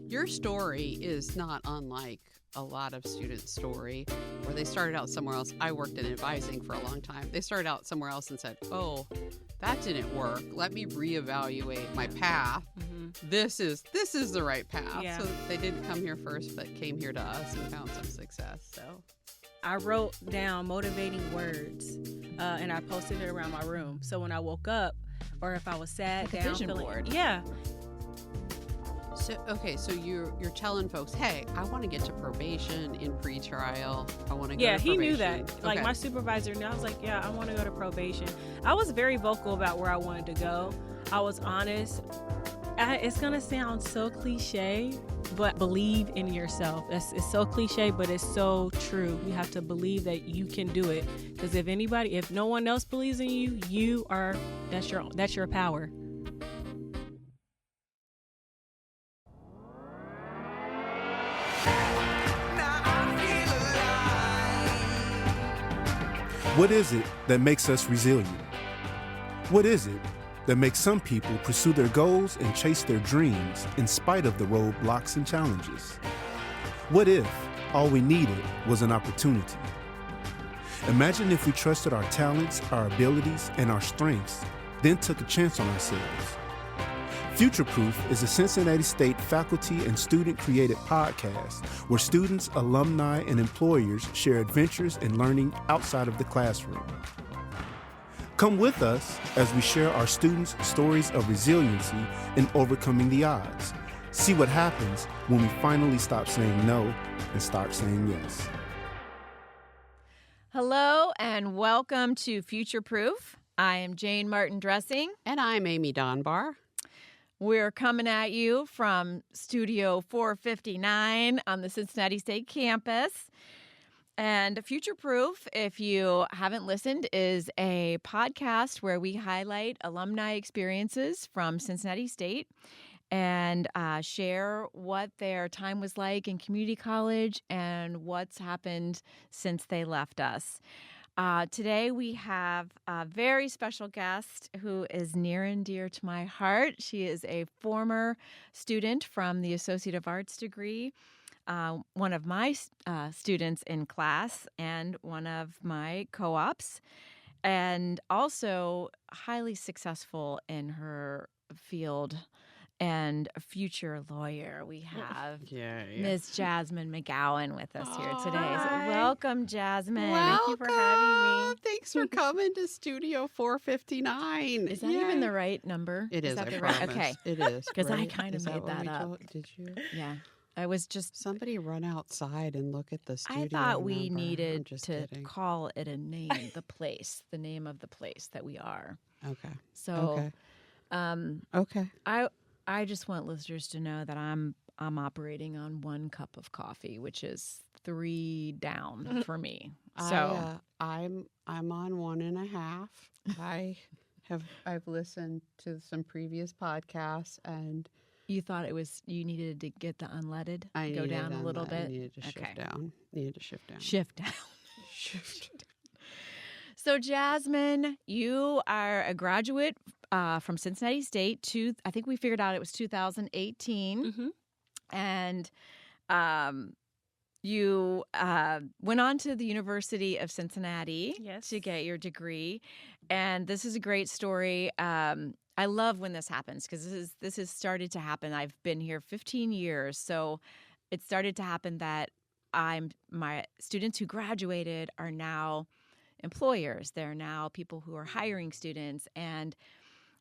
Your story is not unlike a lot of students' story where they started out somewhere else. I worked in advising for a long time. They started out somewhere else and said, oh, that didn't work. Let me reevaluate my path. Mm-hmm. This is the right path. Yeah. So they didn't come here first, but came here to us and found some success. So I wrote down motivating words and I posted it around my room. So when I woke up or if I was sad, like a vision board. Yeah. So you're telling folks, hey, I want to get to probation in pretrial. I want to go to probation. Yeah, he knew that. Like my supervisor knew. I was like, yeah, I want to go to probation. I was very vocal about where I wanted to go. I was honest. It's going to sound so cliche, but believe in yourself. It's so cliche, but it's so true. You have to believe that you can do it. Because if no one else believes in you, that's your power. What is it that makes us resilient? What is it that makes some people pursue their goals and chase their dreams in spite of the roadblocks and challenges? What if all we needed was an opportunity? Imagine if we trusted our talents, our abilities, and our strengths, then took a chance on ourselves. FutureProof is a Cincinnati State faculty and student-created podcast where students, alumni, and employers share adventures and learning outside of the classroom. Come with us as we share our students' stories of resiliency in overcoming the odds. See what happens when we finally stop saying no and start saying yes. Hello and welcome to FutureProof. I am Jayne Martin Dressing. And I'm Eimee Donbar. We're coming at you from Studio 459 on the Cincinnati State campus. And FutureProof, if you haven't listened, is a podcast where we highlight alumni experiences from Cincinnati State and share what their time was like in community college and what's happened since they left us. Today we have a very special guest who is near and dear to my heart. She is a former student from the Associate of Arts degree, one of my students in class and one of my co-ops, and also highly successful in her field and a future lawyer. We have Ms. Jasmine McGowan with us here today. So welcome, Jasmine. Welcome. Thank you for having me. Thanks for coming to Studio 459. Is that even the right number? It is. That I right? promise. Okay. It is. Because right? I kind of made that up. Did you? Yeah. I was just... Somebody run outside and look at the studio I thought we number. needed to kidding. call it a name, the name of the place that we are. Okay. So, okay. I just want listeners to know that I'm operating on 1 cup of coffee, which is 3 down for me. So I'm on 1.5. I've listened to some previous podcasts and you thought you needed to get the unleaded, go down a little bit. I needed to shift down. Shift down. So Jasmine, you are a graduate from Cincinnati State. I think we figured out it was 2018, and you went on to the University of Cincinnati to get your degree. And this is a great story. I love when this happens because this has started to happen. I've been here 15 years, so it started to happen that my students who graduated are now employers. They're now people who are hiring students. And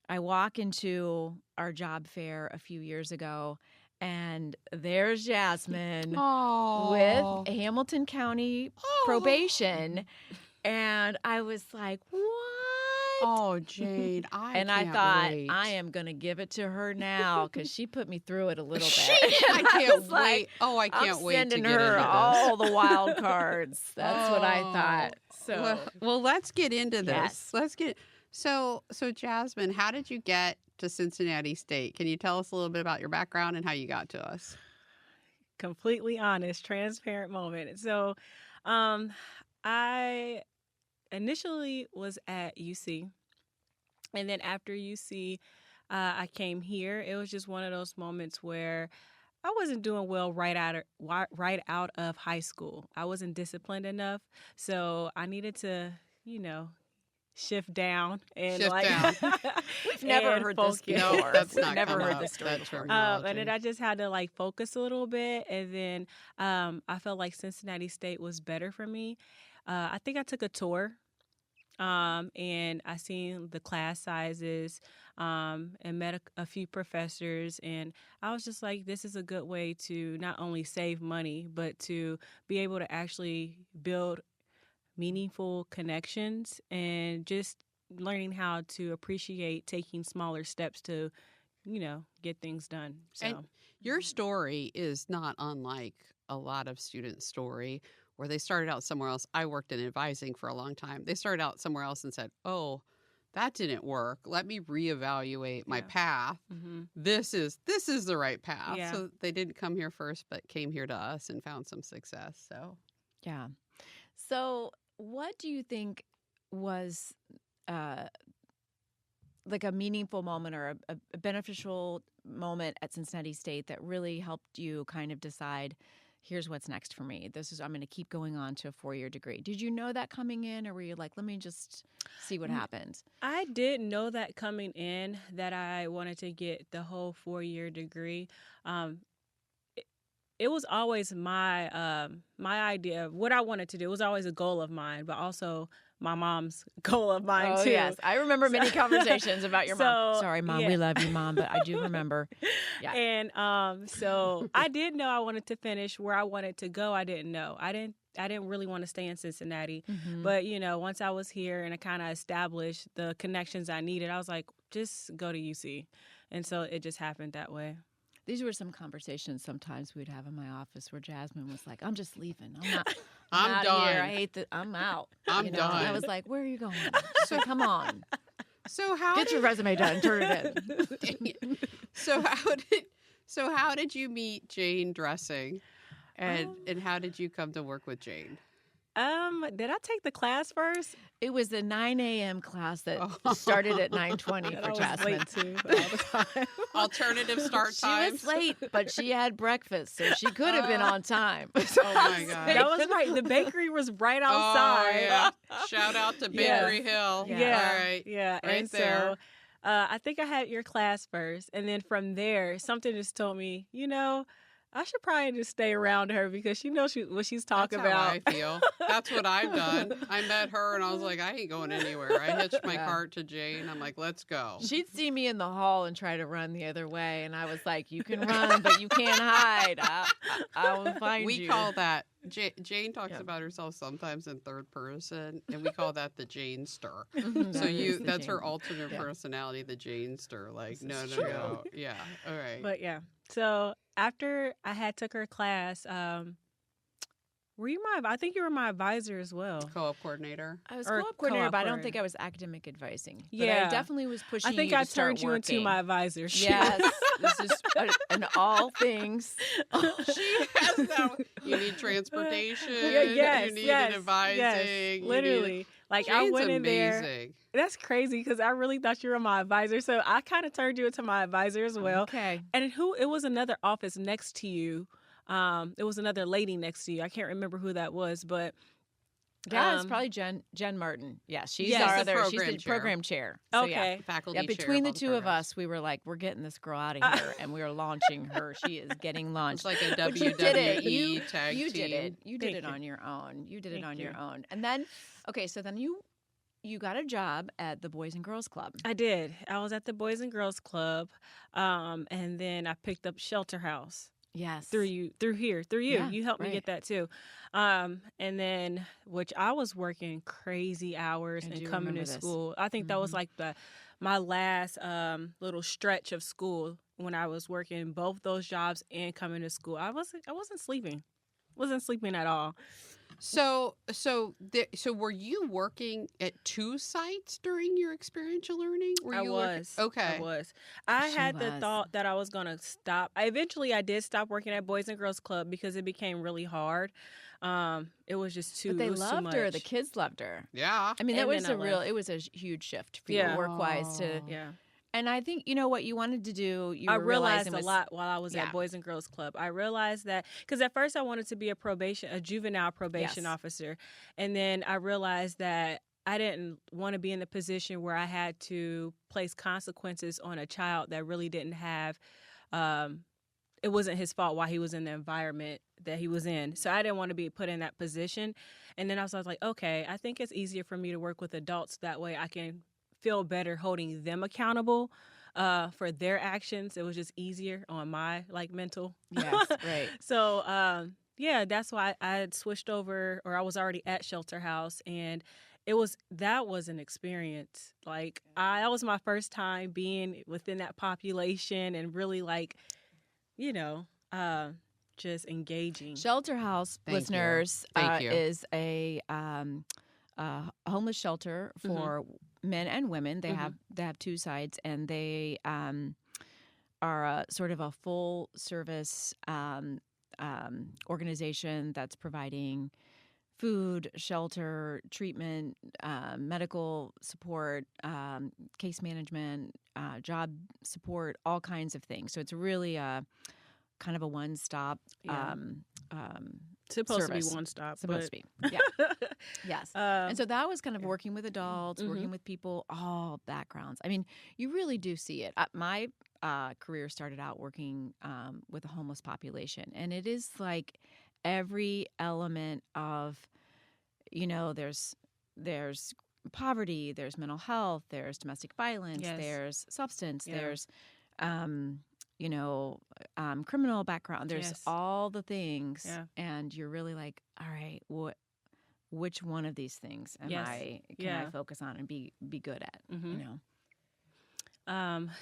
I walk into our job fair a few years ago, and there's Jasmine with Hamilton County probation. And I was like, what? Oh, Jayne, I thought, I am going to give it to her now because she put me through it a little bit. I can't wait. Like, I can't wait to sending get her into this. all the wild cards. That's what I thought. So, well, let's get into this. Yes. Let's get so Jasmine, how did you get to Cincinnati State? Can you tell us a little bit about your background and how you got to us? Completely honest, transparent moment. So, I initially was at UC, and then after UC, I came here. It was just one of those moments where I wasn't doing well right out of high school. I wasn't disciplined enough, so I needed to, shift down and We've never heard this before. No, that's not never heard up. this story That before. And then I just had to focus a little bit, and then I felt like Cincinnati State was better for me. I think I took a tour, and I seen the class sizes, and met a few professors, and I was just like, this is a good way to not only save money, but to be able to actually build meaningful connections and just learning how to appreciate taking smaller steps to, get things done. So And your story is not unlike a lot of students' story where they started out somewhere else. I worked in advising for a long time. They started out somewhere else and said, oh, that didn't work. Let me reevaluate my path. Mm-hmm. This is the right path. Yeah. So they didn't come here first, but came here to us and found some success. So Yeah. So what do you think was like a meaningful moment or a beneficial moment at Cincinnati State that really helped you kind of decide, here's what's next for me. I'm going to keep going on to a 4-year degree. Did you know that coming in, or were you like, let me just see what happens? I did know that coming in that I wanted to get the whole 4-year degree. It was always my idea of what I wanted to do. It was always a goal of mine, but also my mom's goal of mine too. Yes, I remember many conversations about your mom. Sorry, Mom, yeah. we love you, Mom, but I do remember. Yeah. And so I did know I wanted to finish. Where I wanted to go, I didn't know. I didn't really want to stay in Cincinnati. Mm-hmm. But, once I was here and I kind of established the connections I needed, I was like, just go to UC. And so it just happened that way. These were some conversations sometimes we'd have in my office where Jasmine was like, I'm just leaving. I'm not. I'm out done. of here. I hate that. I'm out. I'm done. And I was like, where are you going? So come on. So how Get your resume done. Turn it in. Dang it. So how did you meet Jayne dressing, and how did you come to work with Jayne? Did I take the class first? It was the 9 a.m. class that started at 9:20 for Jasmine. Late too, all the time. Alternative start times. She was late, but she had breakfast, so she could have been on time. Oh my God. That was right. The bakery was right outside. Oh, yeah. Shout out to Bakery Hill. Yeah. All right. Yeah. Right and there. so I think I had your class first. And then from there, something just told me, I should probably just stay around her because she knows what she's talking That's about. how I feel. That's what I've done. I met her and I was like, I ain't going anywhere. I hitched my cart to Jayne. I'm like, let's go. She'd see me in the hall and try to run the other way, and I was like, you can run, but you can't hide. I will find you. We call that, Jayne talks about herself sometimes in third person, and we call that the Jayne-ster. So that's her alternate personality, the Jayne-ster. Like, no. Yeah, all right. But yeah. So after I had took her class, I think you were my advisor as well. Co-op coordinator. I was Or co-op coordinator, but I don't coordinator. think I was academic advising. But Yeah. I definitely was pushing I think you I to start turned you into working. my advisor. Yes, this is an all things. She has that. You need transportation. Yes, you need yes, an advising. yes, you literally. Need, Like I Jayne's went in there. amazing. That's crazy because I really thought you were my advisor. So I kind of turned you into my advisor as well. Okay. And it was another office next to you. It was another lady next to you. I can't remember who that was, but Yeah, it's probably Jen Martin. Yeah, she's Yes, our the other. She's program the chair. program chair. So, okay. Faculty Yeah, chair between the all two of programs. us, we were like, we're getting this girl out of here, and we are launching her. She is getting launched. It's like a But you did it. WWE tag You team. did it. You did Thank it you. on your own. You did it Thank on you. your own. And then, okay, so then you got a job at the Boys and Girls Club. I did. I was at the Boys and Girls Club, and then I picked up Shelter House Yes. through you. Yeah, You helped me right. get that too. And then, which I was working crazy hours I and do coming remember to this. school. I think that was like my last little stretch of school when I was working both those jobs and coming to school. I wasn't sleeping. Wasn't sleeping at all. So were you working at 2 sites during your experiential learning? Were I you was. Okay. I was. I She had the was. thought that I was going to stop. I did stop working at Boys and Girls Club because it became really hard. It was just too But they it was too loved her. much. The kids loved her. Yeah. I mean, And that was then I left. it was a huge shift for Yeah. you work-wise to Yeah. And I think, what you wanted to do, I realized a lot while I was at Boys and Girls Club. I realized that, because at first I wanted to be a juvenile probation officer. And then I realized that I didn't want to be in the position where I had to place consequences on a child that really didn't have, it wasn't his fault why he was in the environment that he was in. So I didn't want to be put in that position. And then I was like, okay, I think it's easier for me to work with adults. That way I can feel better holding them accountable for their actions. It was just easier on my mental. Yes, right. So that's why I had switched over, or I was already at Shelter House, and that was an experience. That was my first time being within that population and really just engaging. Shelter House, listeners, is a homeless shelter for men and women. They have two sides, and they are sort of a full service organization that's providing food, shelter, treatment, medical support, case management, job support, all kinds of things. So it's really kind of a one-stop supposed service. to be one-stop. Supposed to be, yeah. Yes. And so that was kind of working with adults, working with people, all backgrounds. I mean, you really do see it. My career started out working with a homeless population, and it is like every element of, there's poverty, there's mental health, there's domestic violence, there's substance, there's criminal background. There's all the things, and you're really like, all right, which one of these things can I focus on and be good at?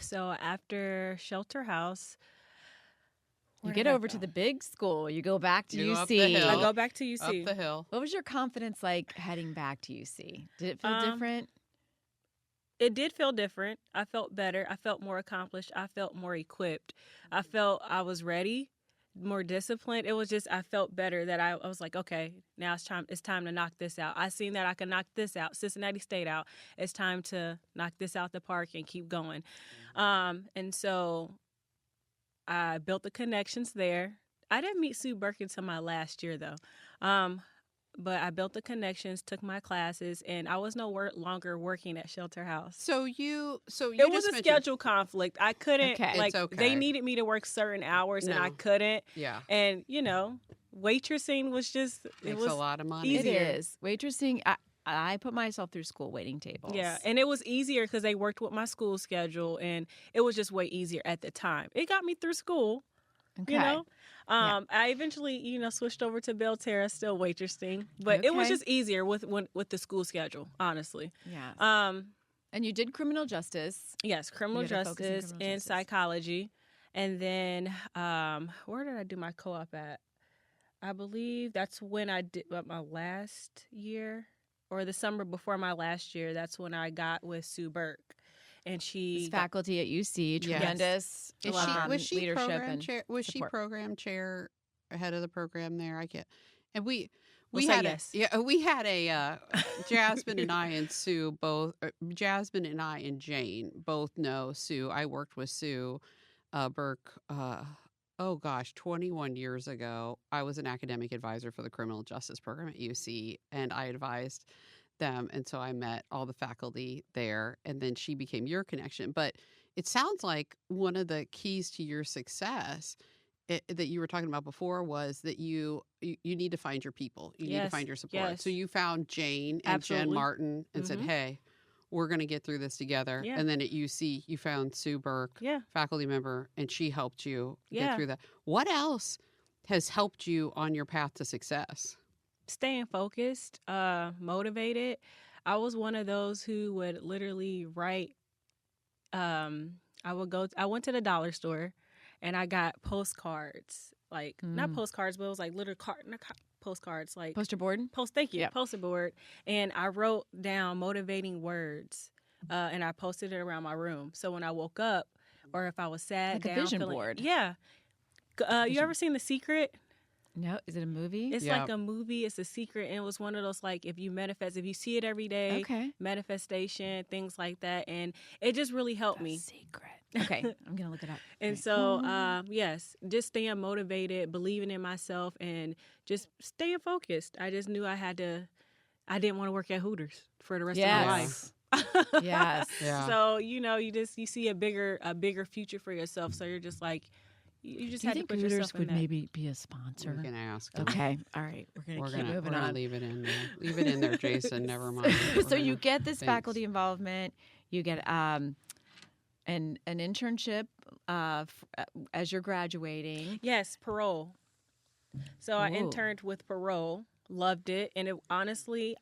So after Shelter House, you get over to the big school. You go back to UC. Up the hill. I go back to UC. Up the hill. What was your confidence like heading back to UC? Did it feel different? It did feel different. I felt better. I felt more accomplished. I felt more equipped. I felt I was ready, more disciplined. It was just, I felt better that I was like, okay, now it's time to knock this out. I seen that I can knock this out, Cincinnati State out. It's time to knock this out the park and keep going. And so I built the connections there. I didn't meet Sue Burke until my last year, though. But I built the connections, took my classes, and I was no longer working at Shelter House. So it was a schedule conflict. I couldn't, they needed me to work certain hours, and I couldn't. Yeah. And, waitressing was just, it was a lot of money. Easier. It is. Waitressing, I put myself through school waiting tables. Yeah, and it was easier because they worked with my school schedule, and it was just way easier at the time. It got me through school. Okay. I eventually, switched over to Belterra, still waitressing, but it was just easier with the school schedule, honestly. Yeah. And you did criminal justice. Yes, criminal justice and psychology. And then where did I do my co-op at? I believe that's when I did my last year, or the summer before my last year. That's when I got with Sue Burke. And she faculty at UC, tremendous was she leadership program and chair? Was support. she program chair, head of the program there? I can't. And we we'll had yes. we had a Jasmine and I and Sue both. Jasmine and I and Jayne both know Sue. I worked with Sue Burke. 21 years ago. I was an academic advisor for the criminal justice program at UC, and I advised them, and so I met all the faculty there, and then she became your connection. But it sounds like one of the keys to your success that you were talking about before was that you need to find your people. You need to find your support. Yes. So you found Jayne and Jen Martin and said, hey, we're going to get through this together. Yeah. And then at UC, you found Sue Burke, faculty member, and she helped you get through that. What else has helped you on your path to success? Staying focused, motivated. I was one of those who would literally write. I went to the dollar store, and I got postcards, not postcards, but it was like little postcards, like Poster board. Poster board, and I wrote down motivating words, and I posted it around my room. So when I woke up, or if I was sad, like a vision board. Yeah. You ever seen The Secret? No, is it a movie? It's like a movie. It's a secret. And it was one of those, like, if you see it every day, manifestation, things like that. And it just really helped me. Secret. Okay. I'm going to look it up. And so, yes, just staying motivated, believing in myself, and just staying focused. I just knew I didn't want to work at Hooters for the rest of my life. Yes. Yeah. So, you see a bigger future for yourself. So you're just like, you just had to put Hooters yourself in would that. maybe be a sponsor? We can ask them. Okay. All right. We're going to keep moving on. Leave it in there. Leave it in there, Jason. Never mind. So you get this faculty involvement. You get an internship as you're graduating. Yes, parole. So I interned with parole. Loved it. And honestly,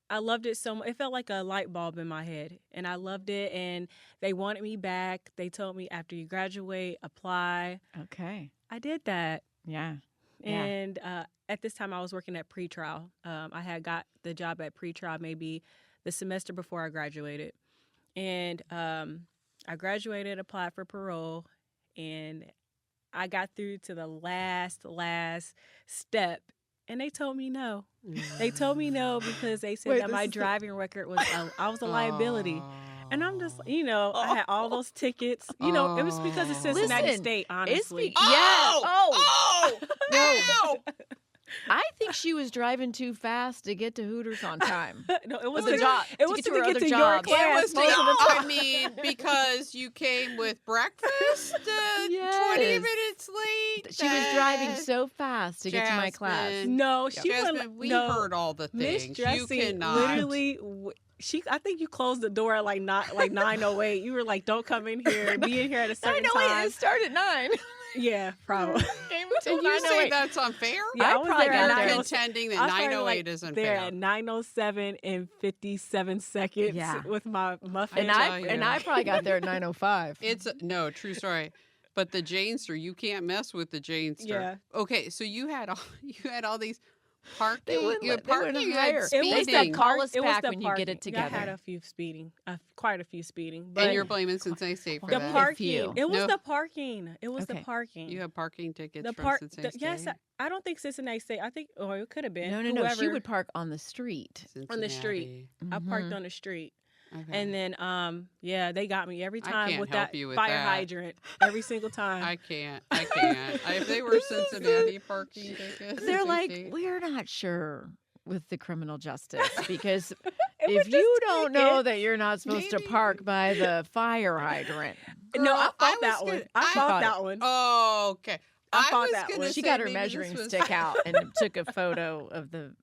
I loved it so much. It felt like a light bulb in my head. And I loved it. And they wanted me back. They told me, after you graduate, apply. Okay. I did that. Yeah. And at this time, I was working at pretrial. I had got the job at pretrial maybe the semester before I graduated. And I graduated, applied for parole, and I got through to the last step. And they told me no. They told me no because they said that my driving record was, I was a liability. And I'm just, I had all those tickets. It was because of Cincinnati State, honestly. No. I think she was driving too fast to get to Hooters on time. No, it was to to get to your class. I mean, because you came with breakfast 20 minutes late. She was driving so fast to get to my class. No, we heard all the things. Miss Jessie You cannot. literally... I think you closed the door at like 9:08. You were like, "Don't come in here. Be in here at a certain time." It started at 9. Yeah, probably. Did you say that's unfair? Yeah, I was probably there got at You're 9:07. contending that 9:08 is unfair. There at 9:07 and 57 seconds with my muffin. And I probably got there at 9:05. It's no true story. But the Janester, you can't mess with the Janester. Yeah. Okay, so you had all these parking. They wouldn't hire. Speeding. They said call us It was back the when you parking. get it together. I had a few speeding, quite a few speeding. But And you're blaming Cincinnati State for the that. parking. It was No. the parking. It was the parking. You have parking tickets from Cincinnati State? Yes, I don't think Cincinnati State. I think, it could have been. No. She would park on the street. On the street. I parked on the street. Okay. And then, they got me every I time can't with help that you with fire that. hydrant every single time. I can't. If they were Cincinnati parking tickets, They're like, State. we're not sure with the criminal justice because was if you just don't tickets. know that you're not supposed to park by the fire hydrant. No, I I fought that was one. gonna- I I fought fought that one. Oh, okay. I fought was that gonna one. She say got her maybe measuring this was- stick out and took a photo of the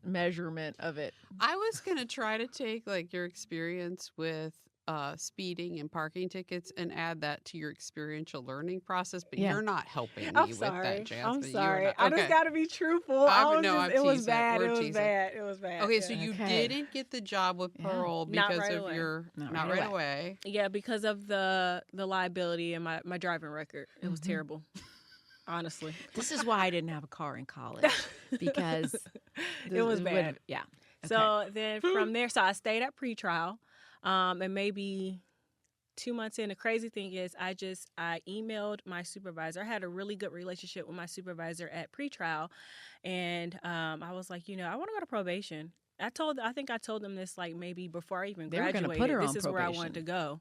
measurement of it. I was gonna try to take like your experience with speeding and parking tickets and add that to your experiential learning process, but Yeah. you're not helping me I'm with sorry. that, Jasmine. I'm You are sorry. not- I just okay. got to be truthful. I'm It was teasing. bad. We're It was teasing. bad. It was bad. Okay, yeah. so you Okay. didn't get the job with Yeah. parole Not because right of away. your Not not right right away. Yeah, because of the liability and my driving record. It was terrible. Honestly. This is why I didn't have a car in college because It was bad. Yeah. So then from there, I stayed at pretrial, and maybe 2 months in. The crazy thing is, I emailed my supervisor. I had a really good relationship with my supervisor at pretrial, and I was like, I want to go to probation. I think I told them this like maybe before I even They were graduated. gonna put her this on is where I probation. wanted to go.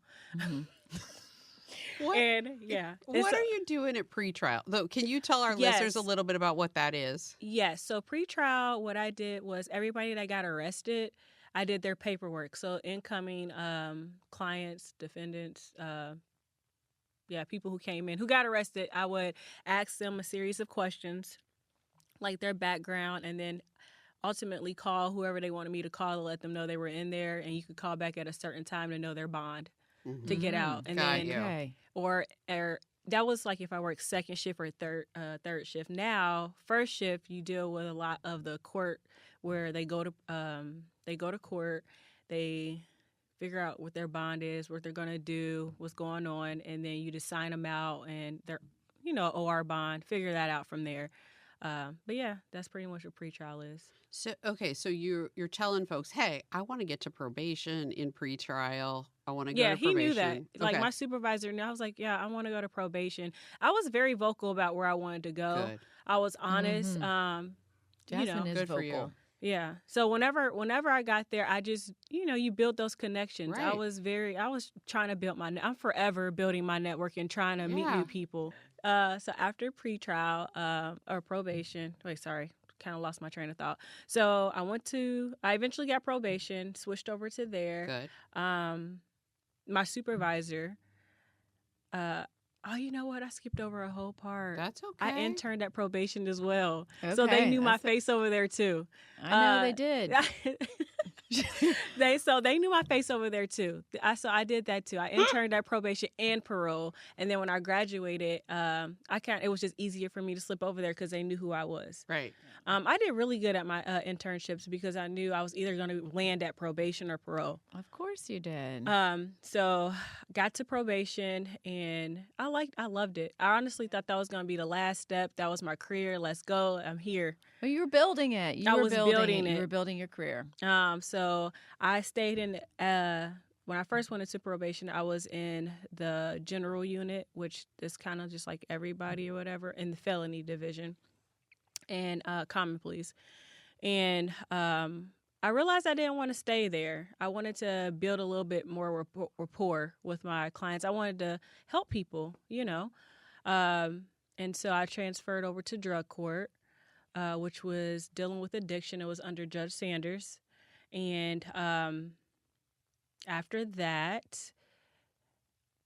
What? And yeah, What are you doing at pretrial? Though, can you tell our listeners a Yes. little bit about what that is? Yes. So pretrial, what I did was everybody that got arrested, I did their paperwork. So incoming clients, defendants, people who came in, who got arrested, I would ask them a series of questions, like their background, and then ultimately call whoever they wanted me to call to let them know they were in there, and you could call back at a certain time to know their bond to get out. And Got then you. Okay. or that was like if I worked second shift or third shift. Now, first shift, you deal with a lot of the court where they go to court, they figure out what their bond is, what they're going to do, what's going on, and then you just sign them out and they're, OR bond, figure that out from there. But yeah, that's pretty much what pretrial is. So okay, so you're telling folks, hey, I want to get to probation in pretrial. I want to go to probation. Yeah, he knew that. Like Okay. my supervisor knew. I was like, yeah, I want to go to probation. I was very vocal about where I wanted to go. Good. I was honest. Jasmine is Good for vocal. you. Yeah. So whenever I got there, I just, you build those connections. Right. I was trying to build I'm forever building my network and trying to meet Yeah. new people. So after pretrial, or probation, kind of lost my train of thought. So I eventually got probation, switched over to there. Good. My supervisor, you know what? I skipped over a whole part. That's okay. I interned at probation as well. So they Okay, knew my that's face over there too. I know they did. They knew my face over there too. So I did that too. I interned at probation and parole, and then when I graduated, it was just easier for me to slip over there because they knew who I was. Right. I did really good at my internships because I knew I was either going to land at probation or parole. Of course you did. So got to probation and I loved it. I honestly thought that was going to be the last step. That was my career. Let's go. I'm here. Well, you were building it. I was building You it. were building your career. So I stayed in, when I first went into probation, I was in the general unit, which is kind of just like everybody or whatever, in the felony division and common pleas. And I realized I didn't want to stay there. I wanted to build a little bit more rapport with my clients. I wanted to help people, and so I transferred over to drug court, which was dealing with addiction. It was under Judge Sanders. And after that,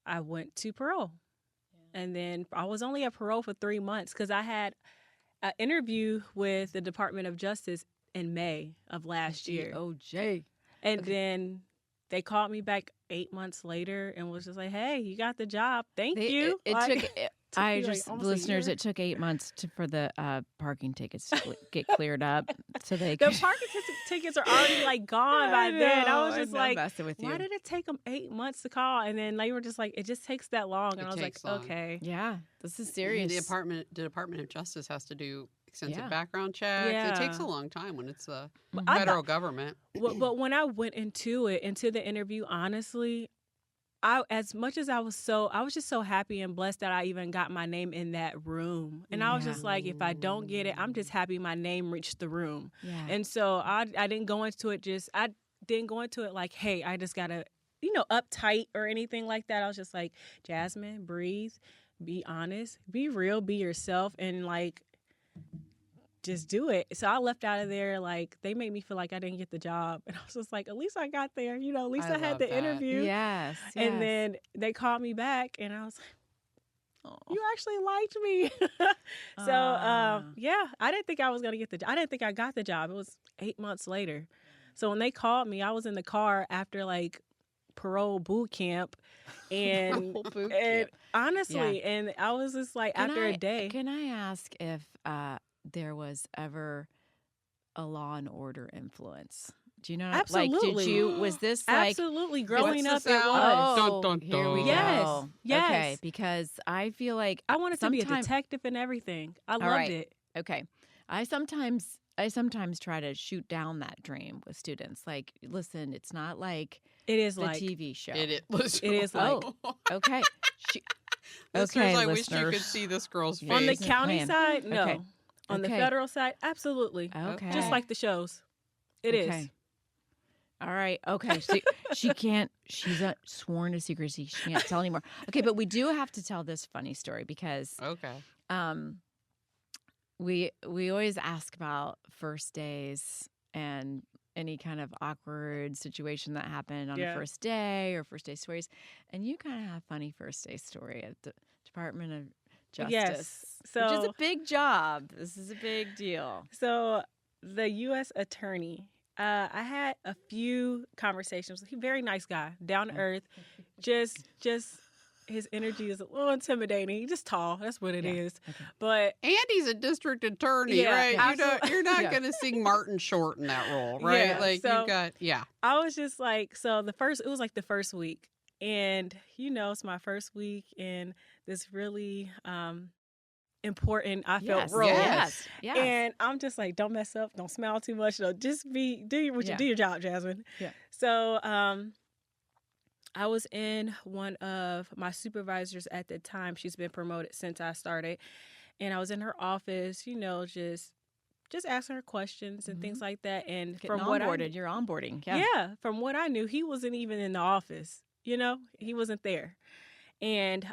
I went to parole. Yeah. And then I was only at parole for 3 months because I had an interview with the Department of Justice in May of last year. DOJ. And then they called me back 8 months later and was just like, hey, you got the job. Thank you. Listeners, it took 8 months for the parking tickets to get cleared up. So they the parking tickets are already gone by then. I was just like, messing with you. Why did it take them 8 months to call? And then they were just like, it just takes that long. And I was like, long. okay. Yeah, this is serious. The Department of Justice has to do extensive background checks. Yeah. It takes a long time when it's the federal government. But when I went into the interview, honestly, as much as I was just so happy and blessed that I even got my name in that room. And I was just like, if I don't get it, I'm just happy my name reached the room. Yeah. And so I didn't go into it like, hey, I just gotta, uptight or anything like that. I was just like, Jasmine, breathe, be honest, be real, be yourself, and just do it. So I left out of there, they made me feel like I didn't get the job. And I was just like, at least I got there, at least I had the interview. Yes. And then they called me back and I was like, you actually liked me. So, I didn't think I was going to get the job. I didn't think I got the job. It was 8 months later. So when they called me, I was in the car after parole boot camp. And, honestly, and I was just like, after a day. Can I ask if there was ever a Law and Order influence? Do you know? Absolutely. Was this absolutely growing up? It was. Oh, dun, dun, dun. Here we Yes. go. Yes. Okay, because I feel like I wanted to be a detective and everything. I loved it. Okay, I sometimes try to shoot down that dream with students. Listen, it's not like it is the TV show. It is like. Okay. Listeners, I wish listeners. you could see this girl's face. On the county side, no. Okay. On the federal side, absolutely. Okay. Just like the shows. It is. All right. Okay. She can't. She's sworn to secrecy. She can't tell anymore. Okay, but we do have to tell this funny story because we always ask about first days and any kind of awkward situation that happened on a first day or first day stories, and you kind of have a funny first day story at the Department of Justice. Yes. Which is a big job. This is a big deal. So the U.S. attorney, I had a few conversations with him. Very nice guy, down to earth. Just his energy is a little intimidating. He's just tall. That's what it is. Okay. But and he's a district attorney, right? You're not going to sing Martin Short in that role, right? I was just like, it was like the first week. And, it's my first week in this really important, I felt, role. Yes. And I'm just like, don't mess up. Don't smile too much. Just do your job, Jasmine. Yeah. So I was in one of my supervisors at the time. She's been promoted since I started. And I was in her office, just asking her questions and things like that. And Getting from what you're onboarding. yeah, from what I knew, he wasn't even in the office. He wasn't there. And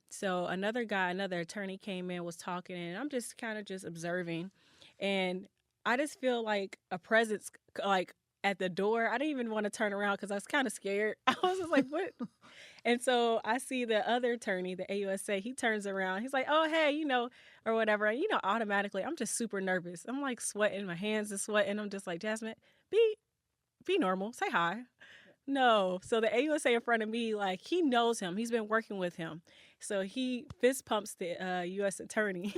so another attorney came in, was talking, and I'm just kind of just observing. And I just feel like a presence, like at the door. I didn't even want to turn around because I was kind of scared. I was just like, what? And so I see the other attorney, the AUSA, he turns around. He's like, oh, hey, or whatever. And, automatically, I'm just super nervous. I'm like sweating. My hands are sweating. I'm just like, Jasmine, be normal. Say hi. No. So the AUSA in front of me, like, he knows him. He's been working with him. So he fist pumps the U.S. attorney.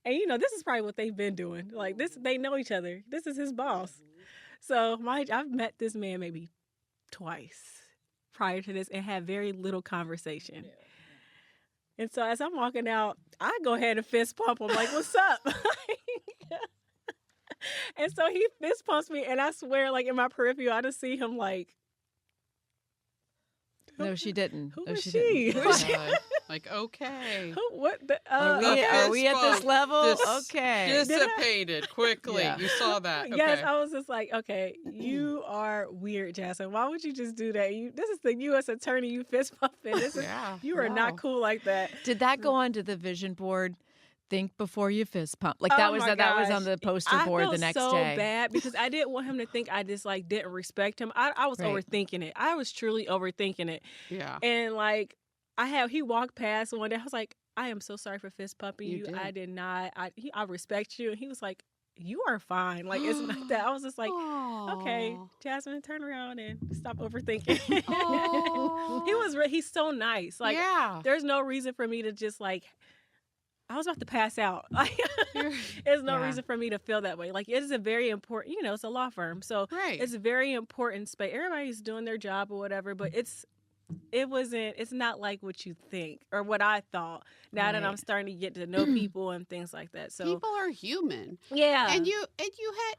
And, this is probably what they've been doing. Like, they know each other. This is his boss. So I've met this man maybe twice prior to this and had very little conversation. Yeah. And so as I'm walking out, I go ahead and fist pump him, like, what's up? And so he fist pumps me, and I swear, like, in my peripheral, I just see him like, no, she didn't. Who is she? Like, okay. What? Are we at this level? Okay. Dissipated quickly. Yeah. You saw that. Okay. Yes, I was just like, okay, you are weird, Jasmine. Why would you just do that? This is the U.S. attorney you fist pumping. You are not cool like that. Did that go onto the vision board? Think before you fist pump. Like that was on the poster board the next day. I felt so bad because I didn't want him to think I just like didn't respect him. I was overthinking it. I was truly overthinking it. Yeah. And like he walked past one day. I was like, I am so sorry for fist pumping you. I did not. I respect you. And he was like, you are fine. Like, it's not that. I was just like, okay, Jasmine, turn around and stop overthinking. He's so nice. Like, there's no reason for me to just like, I was about to pass out. Like, there's no reason for me to feel that way. Like, it is a very important, it's a law firm. So it's a very important space. Everybody's doing their job or whatever, but it's not like what you think or what I thought now that I'm starting to get to know people and things like that. So people are human. Yeah. And you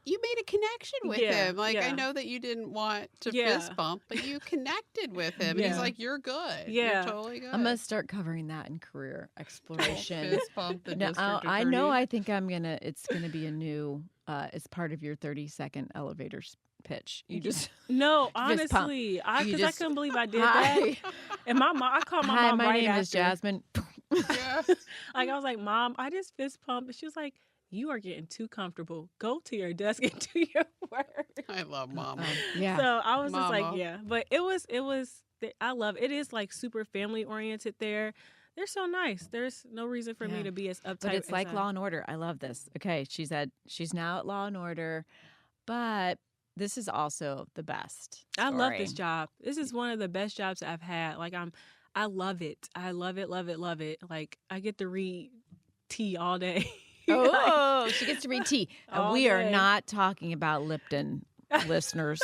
made a connection with him. Like, I know that you didn't want to fist bump, but you connected with him. And he's like, you're good. Yeah. You're totally good. I'm going to start covering that in career exploration. Fist bump the district attorney. I know. I think it's going to be a new, it's part of your 30-second elevator pitch. You just no, honestly, because I couldn't believe I did that. And I called my mom. My right name after. is Jasmine. Like, I was like, Mom, I just fist pumped. And she was like, you are getting too comfortable. Go to your desk and do your work. I love Mama. Yeah. So I was just like, yeah, but it was. I love it. It is like super family oriented there. They're so nice. There's no reason for me to be as uptight. But it's like Law and Order. I love this. Okay, she's now at Law and Order, but this is also the best story. I love this job. This is one of the best jobs I've had. Like, I love it. I love it, love it, love it. Like, I get to read tea all day. Oh, she gets to read tea. And we are not talking about Lipton, listeners.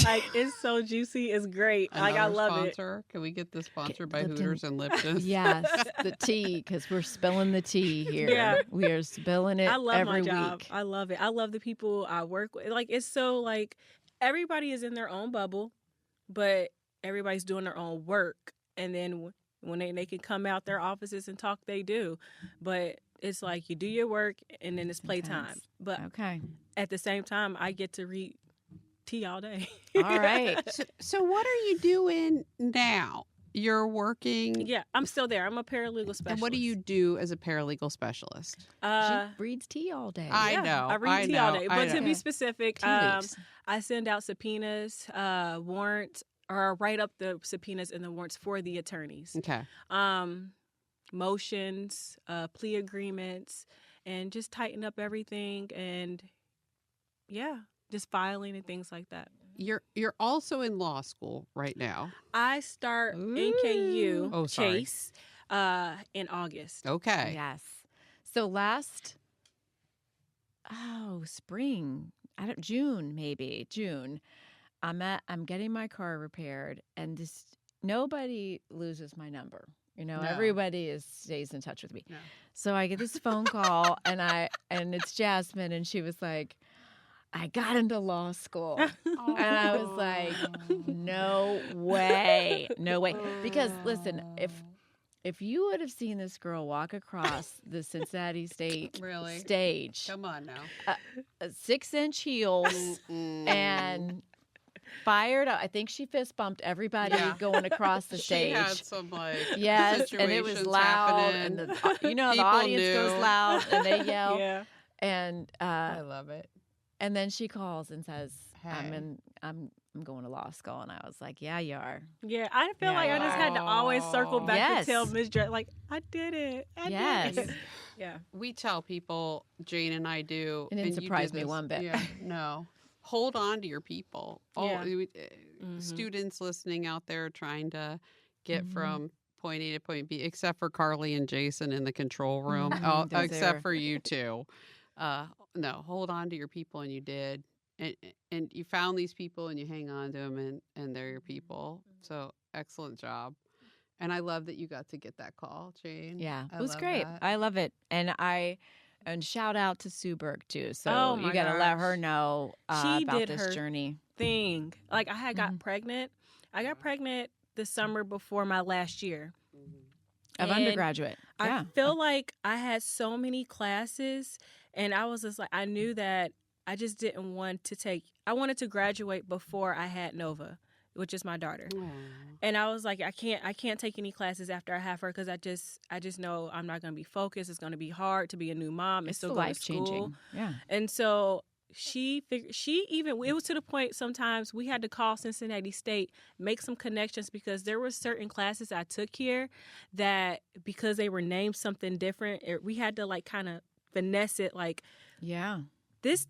Like, it's so juicy. It's great. Another like, I love sponsor. It. Can we get this sponsored by Lipton. Hooters and Lipton? Yes, the tea, because we're spilling the tea here. Yeah. We are spilling it every week. I love my job. I love it. I love the people I work with. Like, it's so, like, everybody is in their own bubble, but everybody's doing their own work. And then when they can come out their offices and talk, they do. But it's like you do your work and then it's playtime. But at the same time, I get to read tea all day. All right. So what are you doing now? You're working? Yeah, I'm still there. I'm a paralegal specialist. And what do you do as a paralegal specialist? She reads tea all day. I know. I read tea all day. But to be specific, I send out subpoenas, warrants, or write up the subpoenas and the warrants for the attorneys. Okay. Motions, plea agreements, and just tighten up everything, and just filing and things like that. You're also in law school right now. I start NKU Chase in August. Okay. Yes. So spring. June. I'm getting my car repaired, and nobody loses my number. No. Everybody stays in touch with me. No. So I get this phone call, and it's Jasmine, and she was like, I got into law school. And I was like, no way. No way. Because listen, if you would have seen this girl walk across the Cincinnati State stage. Come on now. 6-inch heels and fired up. I think she fist bumped everybody going across the stage. She had some yes, and it was loud, and the audience goes loud, and they yell. Yeah. And I love it. And then she calls and says, Hey. I'm going to law school. And I was like, yeah, you are. Yeah, I feel like I just had to always circle back to tell Ms. Dre, like, I did it. I did it. Yeah. We tell people, Jayne and I do. It didn't surprise me one bit. Yeah, no. Hold on to your people. Students listening out there trying to get from point A to point B, except for Carly and Jason in the control room. Except for you two. No, hold on to your people, and you did. And you found these people, and you hang on to them, and they're your people. So excellent job. And I love that you got to get that call, Jayne. Yeah, it was great. I love it. And shout out to Sue Berg, too. So you got to let her know about this journey. Thing. Like, I had got pregnant. I got pregnant the summer before my last year. Of undergraduate. I feel like I had so many classes, and I was just like, I knew that I just didn't want to I wanted to graduate before I had Nova, which is my daughter. And I was like, I can't take any classes after I have her, because I just know I'm not going to be focused. It's going to be hard to be a new mom and still go to school. Life-changing. Yeah. And so it was to the point sometimes we had to call Cincinnati State, make some connections, because there were certain classes I took here that, because they were named something different, we had to like kind of finesse it, like, this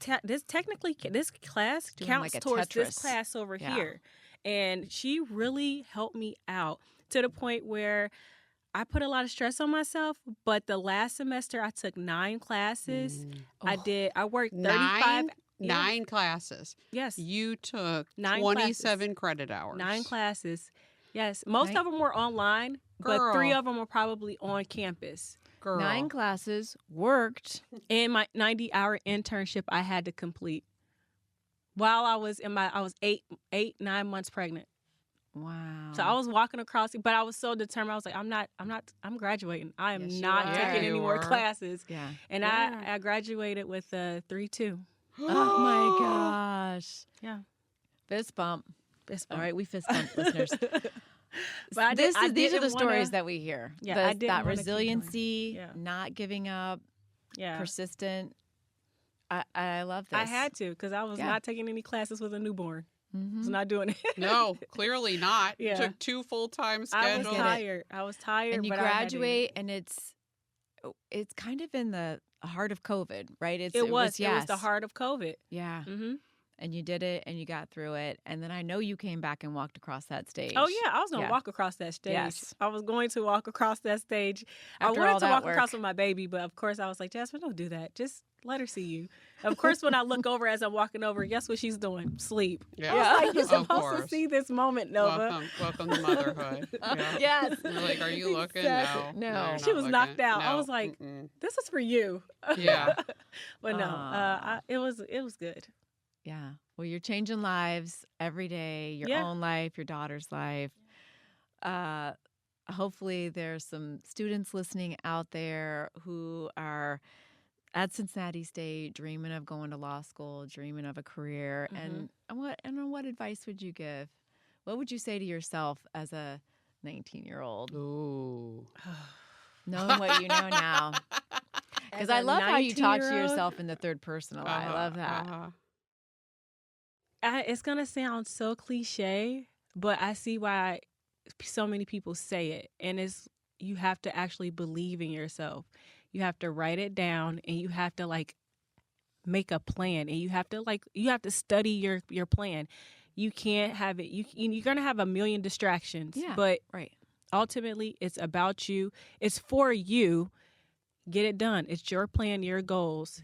class counts towards this class over here. And she really helped me out to the point where I put a lot of stress on myself, but the last semester I took 9 classes. I worked 35. Nine classes. Yes. You took 9 27 credit hours. 9 classes. Yes. Most of them were online, but 3 of them were probably on campus. Girl. 9 classes, worked. And my 90-hour internship I had to complete while I was I was 9 months pregnant. Wow. So I was walking across, but I was so determined. I was like, I'm graduating. I am not taking any more classes. Yeah. And I graduated with a 3.2. Oh my gosh. Yeah. Fist bump. Fist bump. All right, we fist bump, listeners. But these are the stories that we hear. Yeah, that resiliency, not giving up, persistent. I love this. I had to, because I was not taking any classes with a newborn. I was not doing it. No, clearly not. Yeah. Took 2 full-time schedules. I was tired. And you graduate, and it's kind of in the heart of COVID, right? It was the heart of COVID. Yeah. Mm-hmm. And you did it, and you got through it. And then I know you came back and walked across that stage. Oh, yeah. I was going to walk across that stage. Yes. I was going to walk across that stage. After I wanted to walk across with my baby, but of course I was like, Jasmine, don't do that. Just let her see you. Of course, when I look over as I'm walking over, guess what she's doing? Sleep. Yeah. I was like, you're supposed to see this moment, Nova. Welcome to motherhood. Yes. You're like, are you looking? No. She was knocked out. No. I was like, this is for you. Yeah. But no, it was good. Yeah. Well, you're changing lives every day, your own life, your daughter's life. Hopefully there's some students listening out there who are at Cincinnati State, dreaming of going to law school, dreaming of a career. And what advice would you give? What would you say to yourself as a 19-year-old? Ooh. Knowing what you know now. Because I love how you talk to yourself in the third person a lot. I love that. It's going to sound so cliche, but I see why so many people say it. And you have to actually believe in yourself. You have to write it down, and you have to make a plan, and you have to study your plan. You can't have it. You're going to have a million distractions, but ultimately it's about you. It's for you. Get it done. It's your plan, your goals.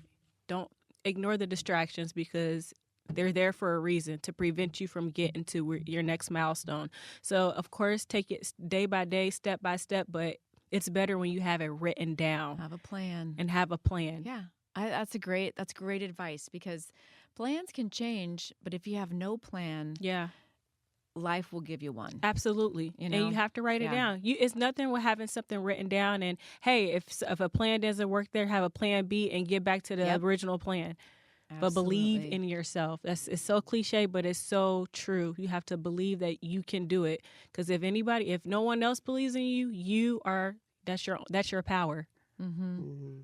Don't ignore the distractions, because they're there for a reason, to prevent you from getting to your next milestone. So, of course, take it day by day, step by step, but it's better when you have it written down. Have a plan. And have a plan. Yeah. That's great advice, because Plans can change, but if you have no plan, life will give you one. Absolutely. You know? And you have to write it down. It's nothing with having something written down and, hey, if a plan doesn't work there, have a plan B and get back to the original plan. Absolutely. But believe in yourself. It's so cliche, but it's so true. You have to believe that you can do it. Because if no one else believes in you, that's your power. Mm-hmm.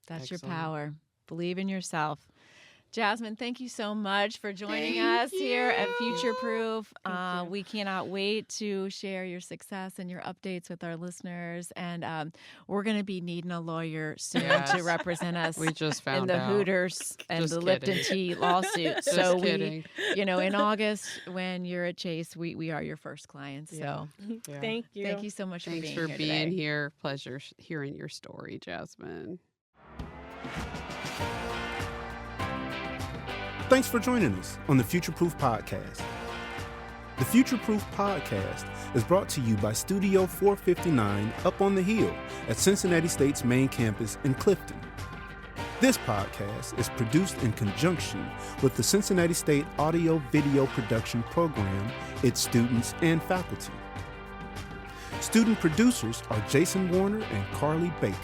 That's your power. Believe in yourself. Jasmine, thank you so much for joining us here at FutureProof. We cannot wait to share your success and your updates with our listeners. And we're going to be needing a lawyer soon to represent us we just found in the out. Hooters and Just the kidding. Lipton Tea lawsuit. Just So kidding. in August, when you're at Chase, we are your first clients. So Thank you. thank you so much Thanks for for being here being today. here. Pleasure hearing your story, Jasmine. Thanks for joining us on the FutureProof Podcast. The FutureProof Podcast is brought to you by Studio 459 up on the hill at Cincinnati State's main campus in Clifton. This podcast is produced in conjunction with the Cincinnati State Audio-Video Production Program, its students and faculty. Student producers are Jason Warner and Carly Baker.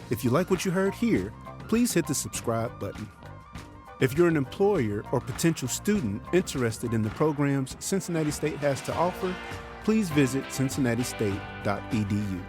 If you like what you heard here, please hit the subscribe button. If you're an employer or potential student interested in the programs Cincinnati State has to offer, please visit cincinnatistate.edu.